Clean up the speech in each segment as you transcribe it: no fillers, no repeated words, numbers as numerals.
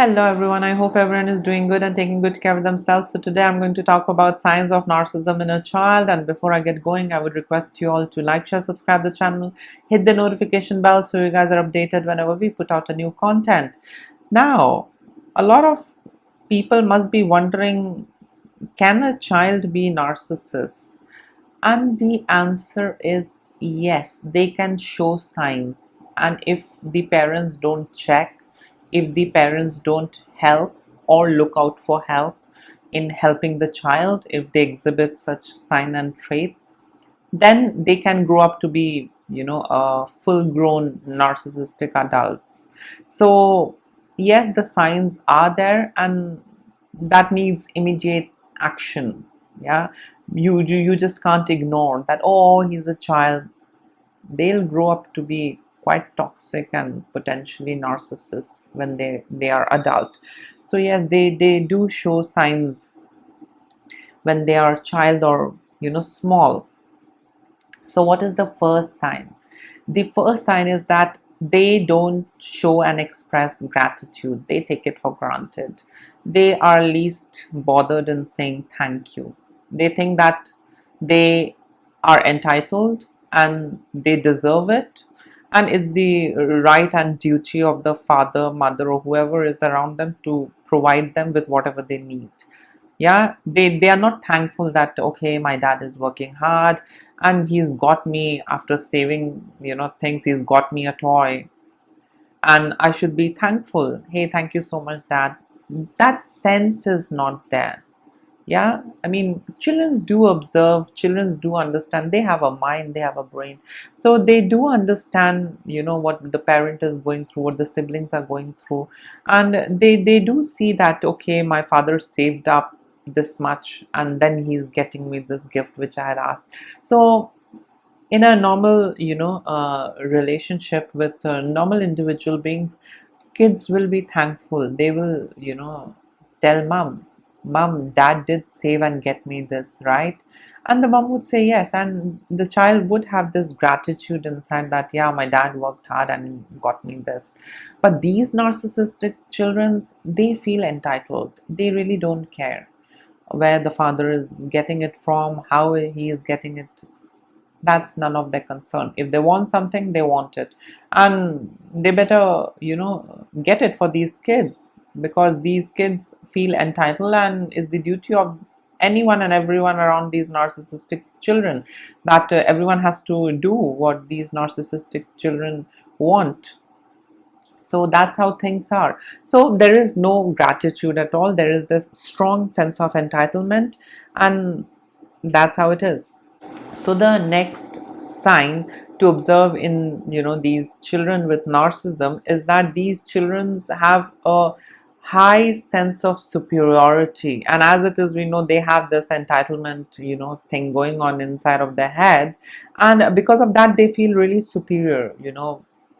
Hello everyone, I hope everyone is doing good and taking good care of themselves. So today I'm going to talk about signs of narcissism in a child, and before I get going I would request you all to like, share, subscribe the channel, hit the notification bell so you guys are updated whenever we put out a new content. Now, a lot of people must be wondering, can a child be narcissist? And the answer is yes, they can show signs. And if the parents don't check, if the parents don't help or look out for help in helping the child, if they exhibit such sign and traits, then they can grow up to be, full grown narcissistic adults. So, yes, the signs are there and that needs immediate action. Yeah, you just can't ignore that. Oh, he's a child. They'll grow up to be quite toxic and potentially narcissists when they are adult. So yes, they do show signs when they are child or small. So what is the first sign? The first sign is that they don't show and express gratitude. They take it for granted. They are least bothered in saying thank you. They think that they are entitled and they deserve it, and it's the right and duty of the father, mother, or whoever is around them to provide them with whatever they need. Yeah, they are not thankful that okay, my dad is working hard and he's got me, after saving things, he's got me a toy and I should be thankful. Hey, thank you so much, dad. That sense is not there. Yeah, I mean, children do observe, children do understand. They have a mind, they have a brain, so they do understand what the parent is going through, what the siblings are going through, and they do see that okay, my father saved up this much and then he's getting me this gift which I had asked. So in a normal relationship with normal individual beings, kids will be thankful. They will tell mom, dad did save and get me this, right? And the mom would say yes, and the child would have this gratitude inside that yeah, my dad worked hard and got me this. But these narcissistic childrens, they feel entitled. They really don't care where the father is getting it from, how he is getting it. That's none of their concern. If they want something, they want it, and they better get it for these kids, because these kids feel entitled, and it's the duty of anyone and everyone around these narcissistic children that everyone has to do what these narcissistic children want. So that's how things are. So there is no gratitude at all. There is this strong sense of entitlement, and that's how it is. So the next sign to observe in these children with narcissism is that these children have a high sense of superiority, and as it is, we know they have this entitlement thing going on inside of their head, and because of that they feel really superior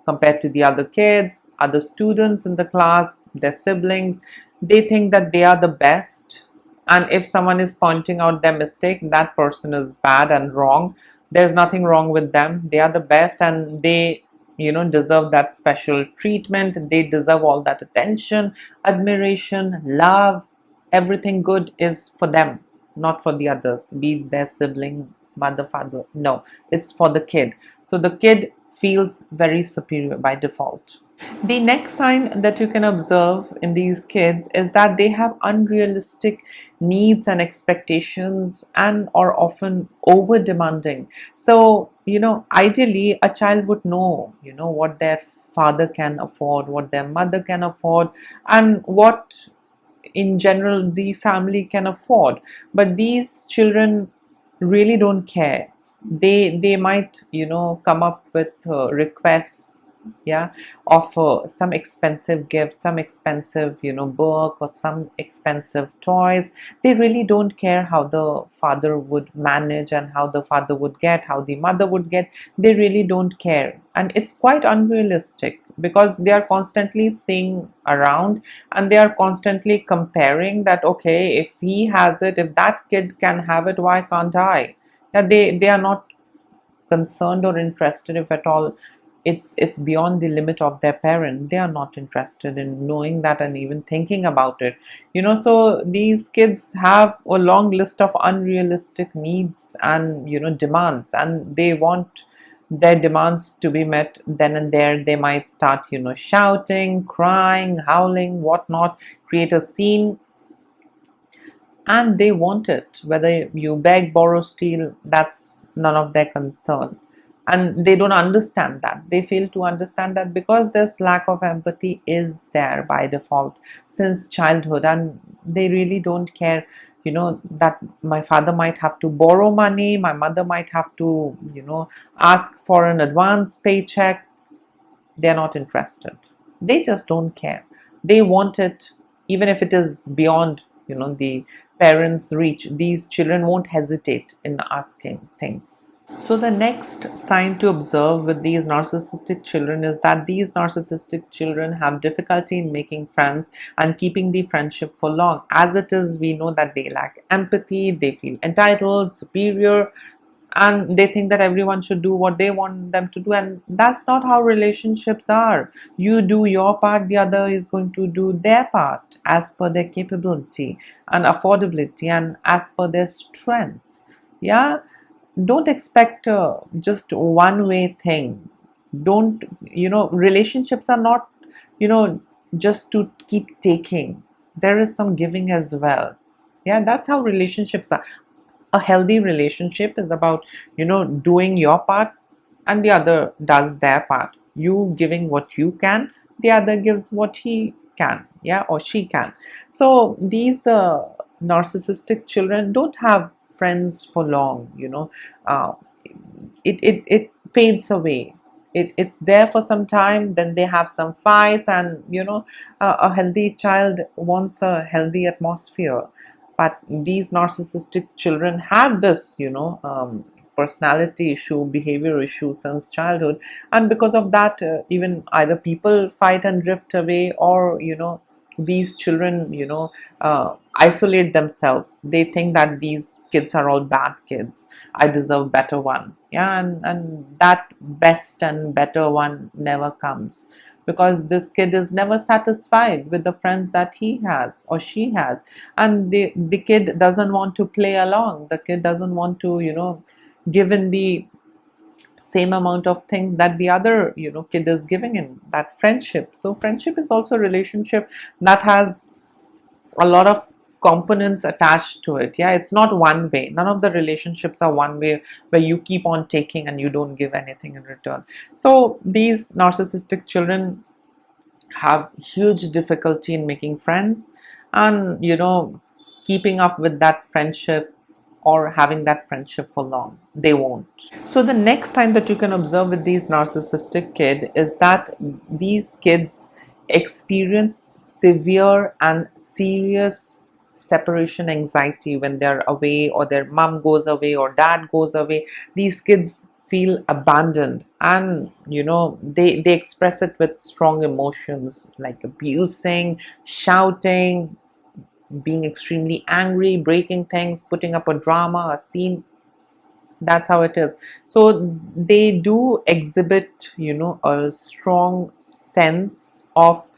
compared to the other kids, other students in the class, their siblings. They think that they are the best, and if someone is pointing out their mistake, that person is bad and wrong. There's nothing wrong with them. They are the best, and they deserve that special treatment. They deserve all that attention, admiration, love. Everything good is for them, not for the others, be it their sibling, mother, father. No, it's for the kid. So the kid feels very superior by default. The next sign that you can observe in these kids is that they have unrealistic needs and expectations, and are often over demanding. So, ideally a child would know, what their father can afford, what their mother can afford, and what in general the family can afford. But these children really don't care. They might come up with requests, yeah, of some expensive gift, some expensive book, or some expensive toys. They really don't care how the father would manage and how the father would get, how the mother would get. They really don't care, and it's quite unrealistic because they are constantly seeing around, and they are constantly comparing that okay, if he has it, if that kid can have it, why can't I? Yeah, they are not concerned or interested, if at all, it's beyond the limit of their parent, they are not interested in knowing that and even thinking about it. So these kids have a long list of unrealistic needs and demands, and they want their demands to be met then and there. They might start shouting, crying, howling, whatnot, create a scene, and they want it. Whether you beg, borrow, steal, that's none of their concern. And they don't understand that. They fail to understand that because this lack of empathy is there by default since childhood, and they really don't care. That my father might have to borrow money, my mother might have to ask for an advance paycheck. They're not interested. They just don't care. They want it, even if it is beyond the parents' reach. These children won't hesitate in asking things. So the next sign to observe with these narcissistic children is that these narcissistic children have difficulty in making friends and keeping the friendship for long. As it is, we know that they lack empathy, they feel entitled, superior, and they think that everyone should do what they want them to do, and that's not how relationships are. You do your part, the other is going to do their part as per their capability and affordability and as per their strength. Yeah, don't expect just one way thing. Don't relationships are not just to keep taking. There is some giving as well. Yeah, that's how relationships are. A healthy relationship is about doing your part and the other does their part. You giving what you can, the other gives what he can, yeah, or she can. So these narcissistic children don't have friends for long. uh, it fades away. It's there for some time, then they have some fights, and a healthy child wants a healthy atmosphere. But these narcissistic children have this personality issue, behavior issue since childhood, and because of that, even either people fight and drift away, or these children isolate themselves. They think that these kids are all bad kids, I deserve better one. Yeah, and that best and better one never comes, because this kid is never satisfied with the friends that he has or she has, and the kid doesn't want to play along. The kid doesn't want to give in the same amount of things that the other kid is giving in that friendship. So friendship is also a relationship that has a lot of components attached to it. Yeah, it's not one way. None of the relationships are one way where you keep on taking and you don't give anything in return. So these narcissistic children have huge difficulty in making friends and keeping up with that friendship or having that friendship for long. They won't. So the next sign that you can observe with these narcissistic kid is that these kids experience severe and serious separation anxiety when they're away, or their mom goes away or dad goes away. These kids feel abandoned, and they express it with strong emotions like abusing, shouting, being extremely angry, breaking things, putting up a drama, a scene. That's how it is. So they do exhibit a strong sense of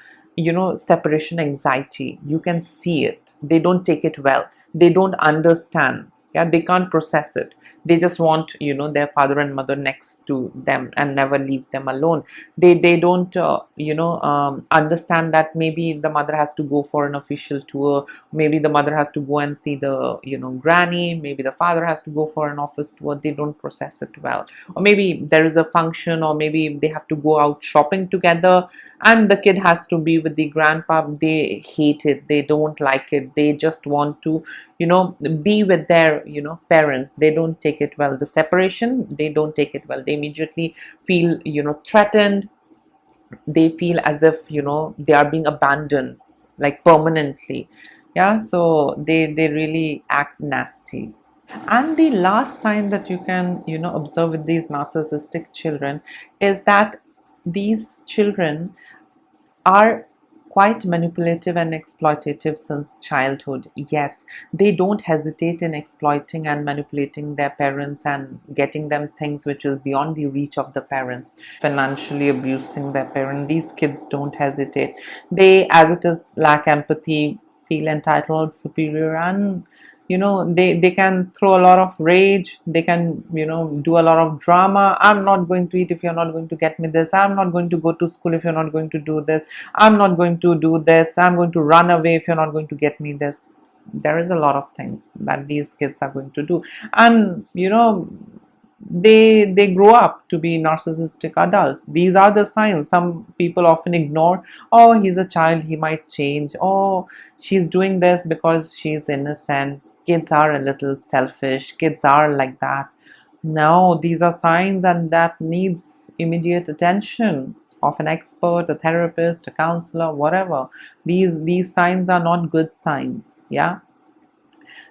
separation anxiety. You can see it. They don't take it well. They don't understand. Yeah, they can't process it. They just want their father and mother next to them and never leave them alone. They don't understand that maybe the mother has to go for an official tour, maybe the mother has to go and see the granny, maybe the father has to go for an office tour. They don't process it well. Or maybe there is a function, or maybe they have to go out shopping together and the kid has to be with the grandpa. They hate it. They don't like it. They just want to be with their parents. They don't take it well. The separation, they don't take it well. They immediately feel threatened. They feel as if they are being abandoned, like permanently. Yeah, so they really act nasty. And the last sign that you can observe with these narcissistic children is that these children are quite manipulative and exploitative since childhood. Yes, they don't hesitate in exploiting and manipulating their parents and getting them things which is beyond the reach of the parents, financially abusing their parent. These kids don't hesitate. They, as it is, lack empathy, feel entitled, superior, and they can throw a lot of rage. They can do a lot of drama. I'm not going to eat if you're not going to get me this. I'm not going to go to school if you're not going to do this. I'm not going to do this. I'm going to run away if you're not going to get me this. There is a lot of things that these kids are going to do, and they grow up to be narcissistic adults. These are the signs some people often ignore. Oh, he's a child, he might change. Oh, she's doing this because she's innocent. Kids are a little selfish, kids are like that. No, these are signs, and that needs immediate attention of an expert, a therapist, a counselor, whatever. These signs are not good signs. Yeah.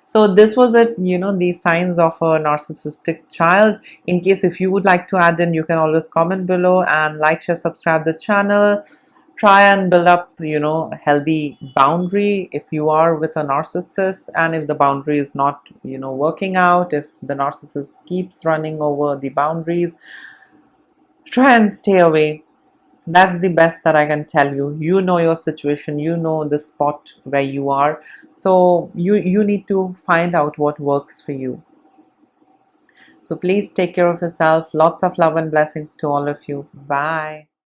So this was it, the signs of a narcissistic child. In case if you would like to add in, you can always comment below and like, share, subscribe the channel. Try and build up, healthy boundary if you are with a narcissist, and if the boundary is not, working out, if the narcissist keeps running over the boundaries, try and stay away. That's the best that I can tell you. You know your situation, you know the spot where you are, so you need to find out what works for you. So please take care of yourself. Lots of love and blessings to all of you. Bye.